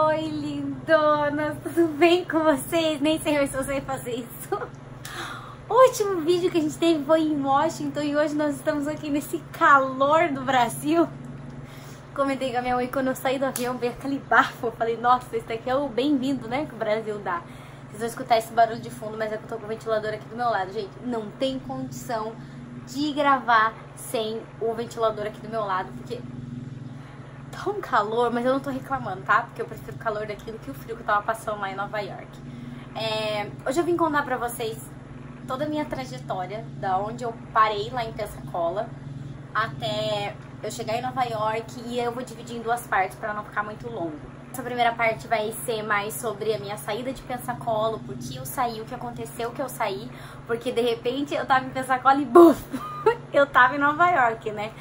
Oi, lindonas, tudo bem com vocês? Nem sei se eu sei fazer isso. O último vídeo que a gente teve foi em Washington e hoje nós estamos aqui nesse calor do Brasil. Comentei com a minha mãe quando eu saí do avião, veio aquele bafo. Eu falei, nossa, esse aqui é o bem-vindo, né, que o Brasil dá. Vocês vão escutar esse barulho de fundo, mas é que eu tô com o ventilador aqui do meu lado. Gente, não tem condição de gravar sem o ventilador aqui do meu lado, porque tá um calor, mas eu não tô reclamando, tá? Porque eu prefiro o calor daqui do que o frio que eu tava passando lá em Nova York. Hoje eu vim contar pra vocês toda a minha trajetória, da onde eu parei lá em Pensacola até eu chegar em Nova York, e eu vou dividir em duas partes pra não ficar muito longo. Essa primeira parte vai ser mais sobre a minha saída de Pensacola, por que eu saí, o que aconteceu que eu saí, porque de repente eu tava em Pensacola e buf, eu tava em Nova York, né?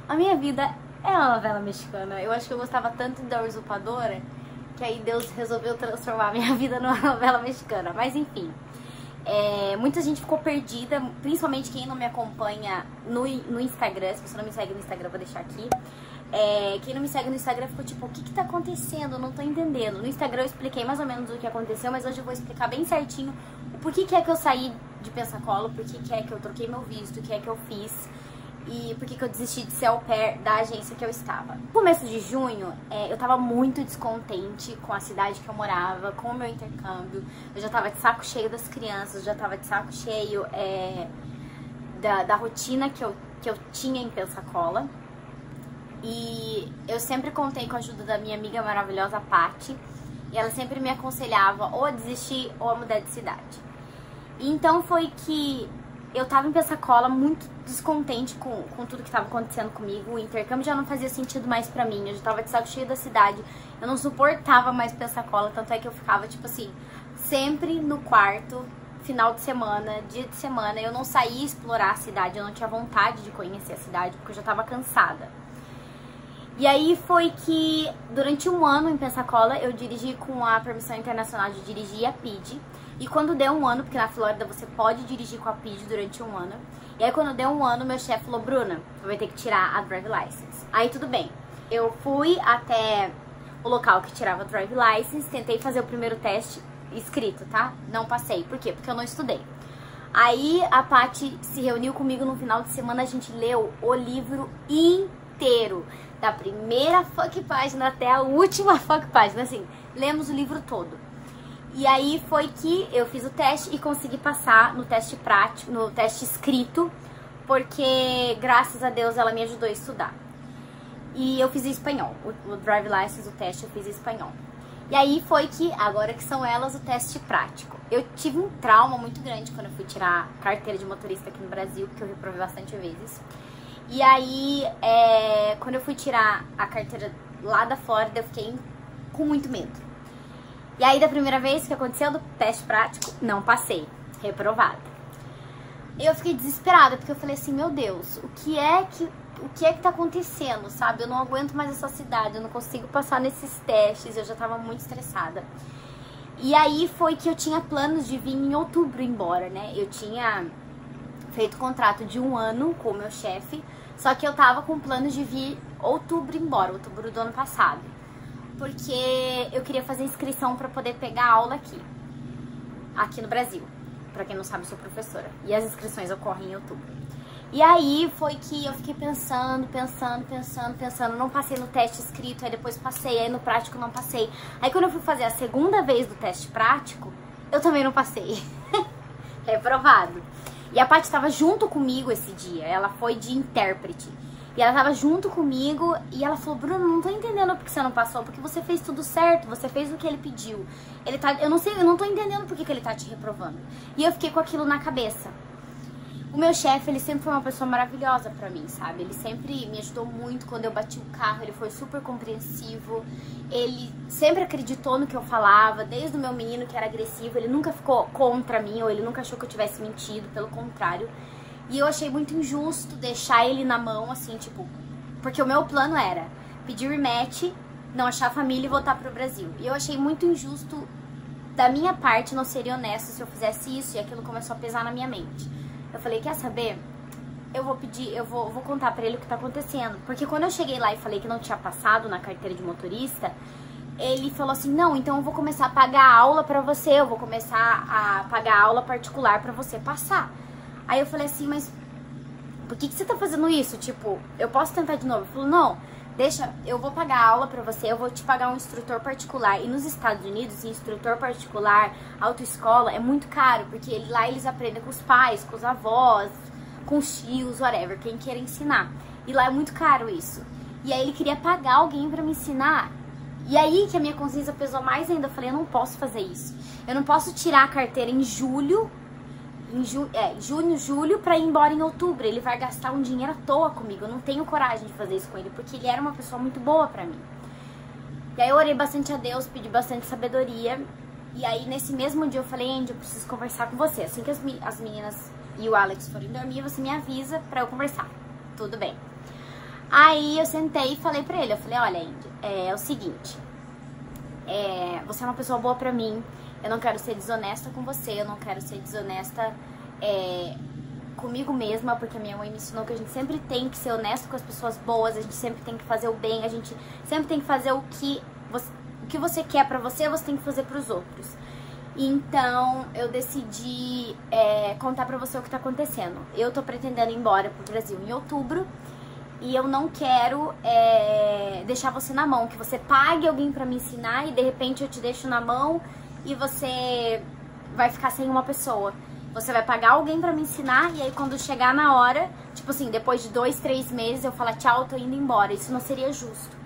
A minha vida é uma novela mexicana. Eu acho que eu gostava tanto da Usurpadora que aí Deus resolveu transformar a minha vida numa novela mexicana. Mas enfim, muita gente ficou perdida, principalmente quem não me acompanha no Instagram. Se você não me segue no Instagram, eu vou deixar aqui. Quem não me segue no Instagram ficou tipo, o que tá acontecendo? Eu não tô entendendo. No Instagram eu expliquei mais ou menos o que aconteceu, mas hoje eu vou explicar bem certinho o porquê que é que eu saí de Pensacola, porquê que é que eu troquei meu visto, o que é que eu fiz e por que eu desisti de ser au pair da agência que eu estava. No começo de junho, eu tava muito descontente com a cidade que eu morava, com o meu intercâmbio. Eu já tava de saco cheio das crianças, já tava de saco cheio da rotina que eu tinha em Pensacola. E eu sempre contei com a ajuda da minha amiga maravilhosa, Paty, e ela sempre me aconselhava ou a desistir ou a mudar de cidade. E então foi que eu tava em Pensacola muito descontente com tudo que tava acontecendo comigo. O intercâmbio já não fazia sentido mais pra mim, eu já tava de saco cheio da cidade, eu não suportava mais Pensacola, tanto é que eu ficava, tipo assim, sempre no quarto, final de semana, dia de semana. Eu não saía explorar a cidade, eu não tinha vontade de conhecer a cidade, porque eu já tava cansada. E aí foi que, durante um ano em Pensacola, eu dirigi com a permissão internacional de dirigir a PID. E quando deu um ano, porque na Flórida você pode dirigir com a PID durante um ano. E aí quando deu um ano, meu chefe falou, Bruna, você vai ter que tirar a Drive License. Aí tudo bem. Eu fui até o local que tirava a Drive License, tentei fazer o primeiro teste escrito, tá? Não passei. Por quê? Porque eu não estudei. Aí a Paty se reuniu comigo no final de semana, a gente leu o livro inteiro. Da primeira fuck página até a última fuck página, assim, lemos o livro todo. E aí foi que eu fiz o teste e consegui passar no teste prático, no teste escrito, porque graças a Deus ela me ajudou a estudar. E eu fiz em espanhol, o Drive License, o teste eu fiz em espanhol. E aí foi que, agora que são elas, o teste prático. Eu tive um trauma muito grande quando eu fui tirar carteira de motorista aqui no Brasil, porque eu reprovei bastante vezes. E aí, quando eu fui tirar a carteira lá da Flórida, eu fiquei com muito medo. E aí, da primeira vez que aconteceu do teste prático, não passei, reprovada. E eu fiquei desesperada, porque eu falei assim, meu Deus, o que é que tá acontecendo, sabe? Eu não aguento mais essa cidade, eu não consigo passar nesses testes, eu já tava muito estressada. E aí foi que eu tinha planos de vir em outubro embora, né? Eu tinha feito contrato de um ano com o meu chefe, só que eu tava com planos de vir outubro embora, outubro do ano passado, porque eu queria fazer inscrição pra poder pegar aula aqui no Brasil. Pra quem não sabe, eu sou professora, e as inscrições ocorrem em outubro. E aí foi que eu fiquei pensando, não passei no teste escrito, aí depois passei, aí no prático não passei. Aí quando eu fui fazer a segunda vez do teste prático, eu também não passei. Reprovado. E a Paty estava junto comigo esse dia, ela foi de intérprete. E ela estava junto comigo e ela falou, Bruno, não tô entendendo por que você não passou, porque você fez tudo certo, você fez o que ele pediu. Eu não tô entendendo por que ele tá te reprovando. E eu fiquei com aquilo na cabeça. O meu chefe, ele sempre foi uma pessoa maravilhosa pra mim, sabe? Ele sempre me ajudou muito quando eu bati o carro, ele foi super compreensivo. Ele sempre acreditou no que eu falava, desde o meu menino que era agressivo, ele nunca ficou contra mim, ou ele nunca achou que eu tivesse mentido, pelo contrário. E eu achei muito injusto deixar ele na mão, assim, tipo... Porque o meu plano era pedir rematch, não achar família e voltar pro Brasil. E eu achei muito injusto, da minha parte, não seria honesto se eu fizesse isso, e aquilo começou a pesar na minha mente. Eu falei, quer saber? eu vou contar pra ele o que tá acontecendo. Porque quando eu cheguei lá e falei que não tinha passado na carteira de motorista, ele falou assim, não, então eu vou começar a pagar aula pra você, eu vou começar a pagar aula particular pra você passar. Aí eu falei assim, mas por que você tá fazendo isso? Tipo, eu posso tentar de novo? Ele falou, não, deixa, eu vou pagar aula pra você, eu vou te pagar um instrutor particular. E nos Estados Unidos, instrutor particular, autoescola, é muito caro, porque lá eles aprendem com os pais, com os avós, com os tios, whatever, quem queira ensinar. E lá é muito caro isso. E aí ele queria pagar alguém pra me ensinar. E aí que a minha consciência pesou mais ainda. Eu falei, eu não posso fazer isso. Eu não posso tirar a carteira em julho, junho, julho, pra ir embora em outubro. Ele vai gastar um dinheiro à toa comigo. Eu não tenho coragem de fazer isso com ele, porque ele era uma pessoa muito boa pra mim. E aí eu orei bastante a Deus, pedi bastante sabedoria. E aí nesse mesmo dia eu falei, Andy, eu preciso conversar com você. Assim que as meninas e o Alex forem dormir, você me avisa pra eu conversar. Tudo bem. Aí eu sentei e falei pra ele, eu falei, olha, Andy, é o seguinte, você é uma pessoa boa pra mim, eu não quero ser desonesta com você, eu não quero ser desonesta comigo mesma, porque a minha mãe me ensinou que a gente sempre tem que ser honesto com as pessoas boas, a gente sempre tem que fazer o bem, a gente sempre tem que fazer o que você quer pra você, você tem que fazer pros outros. Então, eu decidi contar pra você o que tá acontecendo. Eu tô pretendendo ir embora pro Brasil em outubro, e eu não quero deixar você na mão, que você pague alguém pra me ensinar e de repente eu te deixo na mão e você vai ficar sem uma pessoa. Você vai pagar alguém pra me ensinar e aí quando chegar na hora, tipo assim, depois de 2, 3 meses eu falar tchau, tô indo embora. Isso não seria justo.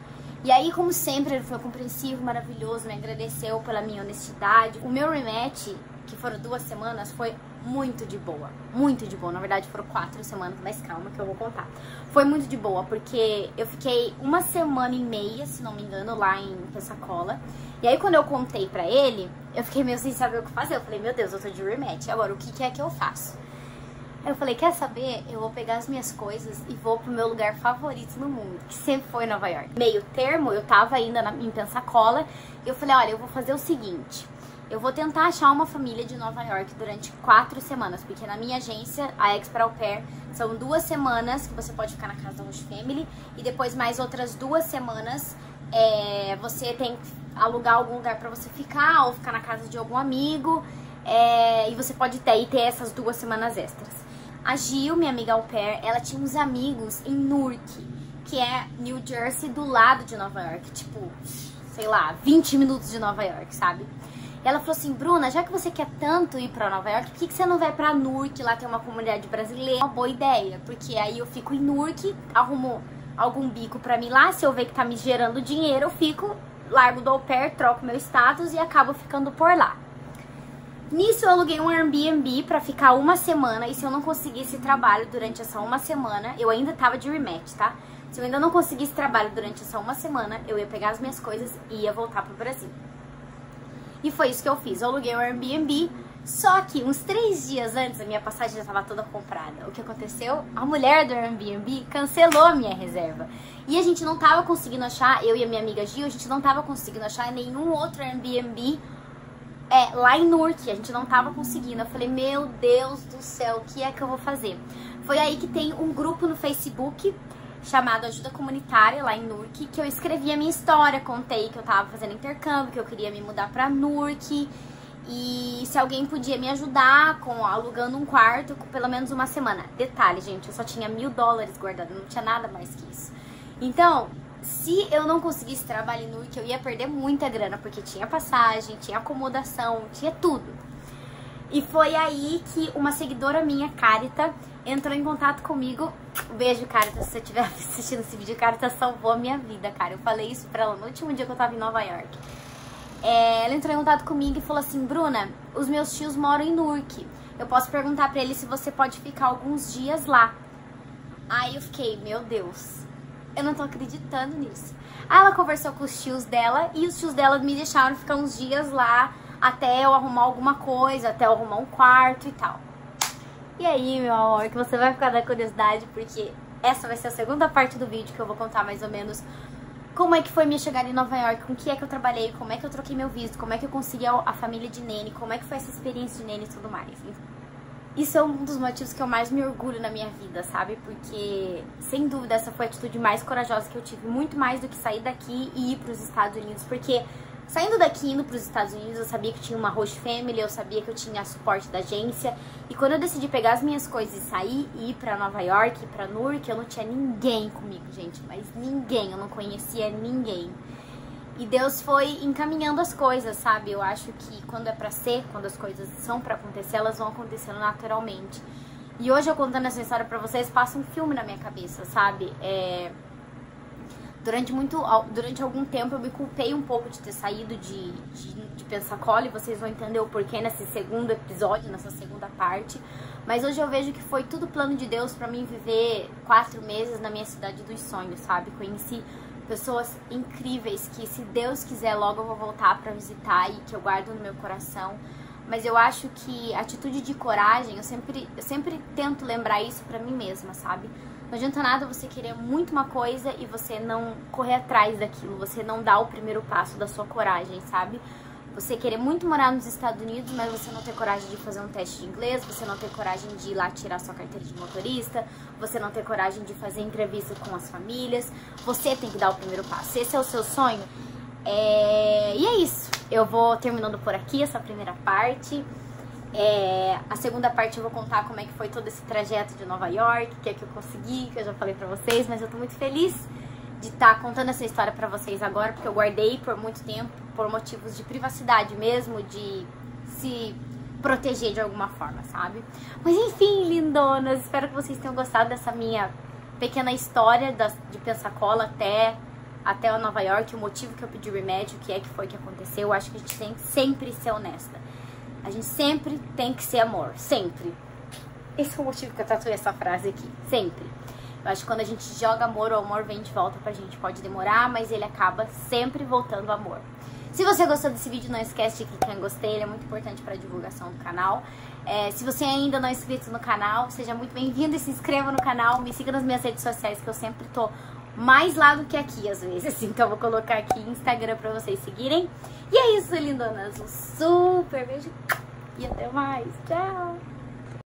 E aí, como sempre, ele foi compreensivo, maravilhoso, me agradeceu pela minha honestidade. O meu rematch, que foram 2 semanas, foi muito de boa. Muito de boa. Na verdade, foram 4 semanas, mas calma que eu vou contar. Foi muito de boa, porque eu fiquei 1 semana e meia, se não me engano, lá em Pensacola. E aí, quando eu contei pra ele, eu fiquei meio sem saber o que fazer. Eu falei, meu Deus, eu tô de rematch. Agora, o que é que eu faço? Aí eu falei, quer saber? Eu vou pegar as minhas coisas e vou pro meu lugar favorito no mundo, que sempre foi Nova York. Meio termo, eu tava ainda em Pensacola, e eu falei, olha, eu vou fazer o seguinte, eu vou tentar achar uma família de Nova York durante 4 semanas, porque na minha agência, a Expert Au Pair, são 2 semanas que você pode ficar na casa da Host Family, e depois mais outras 2 semanas você tem que alugar algum lugar pra você ficar, ou ficar na casa de algum amigo, e você pode ter essas 2 semanas extras. A Gil, minha amiga au pair, ela tinha uns amigos em Newark, que é New Jersey, do lado de Nova York, tipo, sei lá, 20 minutos de Nova York, sabe? E ela falou assim, Bruna, já que você quer tanto ir pra Nova York, por que você não vai pra Newark, lá tem uma comunidade brasileira? Uma boa ideia, porque aí eu fico em Newark, arrumo algum bico pra mim lá, se eu ver que tá me gerando dinheiro, eu fico, largo do au pair, troco meu status e acabo ficando por lá. Nisso eu aluguei um Airbnb pra ficar 1 semana, e se eu não conseguisse trabalho durante essa 1 semana, eu ainda tava de rematch, tá? Se eu ainda não conseguisse trabalho durante essa 1 semana, eu ia pegar as minhas coisas e ia voltar pro Brasil. E foi isso que eu fiz, eu aluguei um Airbnb, só que uns 3 dias antes a minha passagem já tava toda comprada. O que aconteceu? A mulher do Airbnb cancelou a minha reserva. E a gente não tava conseguindo achar, eu e a minha amiga Gil, a gente não tava conseguindo achar nenhum outro Airbnb lá em Newark, a gente não tava conseguindo. Eu falei, meu Deus do céu, o que é que eu vou fazer? Foi aí que tem um grupo no Facebook chamado Ajuda Comunitária, lá em Newark, que eu escrevi a minha história, contei que eu tava fazendo intercâmbio, que eu queria me mudar pra Newark, e se alguém podia me ajudar com alugando um quarto por pelo menos 1 semana. Detalhe, gente, eu só tinha $1000 guardado, não tinha nada mais que isso. Então, se eu não conseguisse trabalho em Newark, eu ia perder muita grana, porque tinha passagem, tinha acomodação, tinha tudo. E foi aí que uma seguidora minha, Carita, entrou em contato comigo. Beijo, Carita, se você estiver assistindo esse vídeo, Carita salvou a minha vida, cara. Eu falei isso pra ela no último dia que eu tava em Nova York. Ela entrou em contato comigo e falou assim, Bruna, os meus tios moram em Newark. Eu posso perguntar pra eles se você pode ficar alguns dias lá. Aí eu fiquei, meu Deus, eu não tô acreditando nisso. Aí ela conversou com os tios dela e os tios dela me deixaram ficar uns dias lá até eu arrumar alguma coisa, até eu arrumar um quarto e tal. E aí, meu amor, que você vai ficar na curiosidade, porque essa vai ser a segunda parte do vídeo que eu vou contar mais ou menos como é que foi minha chegada em Nova York, com o que é que eu trabalhei, como é que eu troquei meu visto, como é que eu consegui a família de Nene, como é que foi essa experiência de Nene e tudo mais. isso é um dos motivos que eu mais me orgulho na minha vida, sabe? Porque, sem dúvida, essa foi a atitude mais corajosa que eu tive. Muito mais do que sair daqui e ir pros Estados Unidos. Porque, saindo daqui e indo pros Estados Unidos, eu sabia que tinha uma host family, eu sabia que eu tinha suporte da agência. E quando eu decidi pegar as minhas coisas e sair e ir pra Nova York, pra Newark, eu não tinha ninguém comigo, gente. Mas ninguém, eu não conhecia ninguém. E Deus foi encaminhando as coisas, sabe? Eu acho que quando é pra ser, quando as coisas são pra acontecer, elas vão acontecendo naturalmente. E hoje eu contando essa história pra vocês, passa um filme na minha cabeça, sabe? Durante algum tempo eu me culpei um pouco de ter saído de Pensacola, e vocês vão entender o porquê nesse segundo episódio, nessa segunda parte. Mas hoje eu vejo que foi tudo plano de Deus pra mim viver 4 meses na minha cidade dos sonhos, sabe? Conheci pessoas incríveis que, se Deus quiser, logo eu vou voltar pra visitar e que eu guardo no meu coração. Mas eu acho que a atitude de coragem, eu sempre tento lembrar isso pra mim mesma, sabe? Não adianta nada você querer muito uma coisa e você não correr atrás daquilo, você não dá o primeiro passo da sua coragem, sabe? Você querer muito morar nos Estados Unidos, mas você não ter coragem de fazer um teste de inglês, você não ter coragem de ir lá tirar sua carteira de motorista, você não ter coragem de fazer entrevista com as famílias, você tem que dar o primeiro passo. Esse é o seu sonho. E é isso. Eu vou terminando por aqui essa primeira parte. A segunda parte eu vou contar como é que foi todo esse trajeto de Nova York, o que é que eu consegui, que eu já falei pra vocês, mas eu tô muito feliz de estar contando essa história pra vocês agora, porque eu guardei por muito tempo, por motivos de privacidade mesmo, de se proteger de alguma forma, sabe? Mas enfim, lindonas, espero que vocês tenham gostado dessa minha pequena história de Pensacola até a Nova York, o motivo que eu pedi remédio, o que é que foi que aconteceu. Eu acho que a gente tem que sempre ser honesta. A gente sempre tem que ser amor, sempre. Esse é o motivo que eu tatuei essa frase aqui, sempre. Eu acho que quando a gente joga amor, o amor vem de volta pra gente. Pode demorar, mas ele acaba sempre voltando amor. Se você gostou desse vídeo, não esquece de clicar em gostei, ele é muito importante para a divulgação do canal. Se você ainda não é inscrito no canal, seja muito bem-vindo e se inscreva no canal. Me siga nas minhas redes sociais, que eu sempre tô mais lá do que aqui, às vezes. Então eu vou colocar aqui Instagram pra vocês seguirem. E é isso, lindonas. Um super beijo e até mais. Tchau!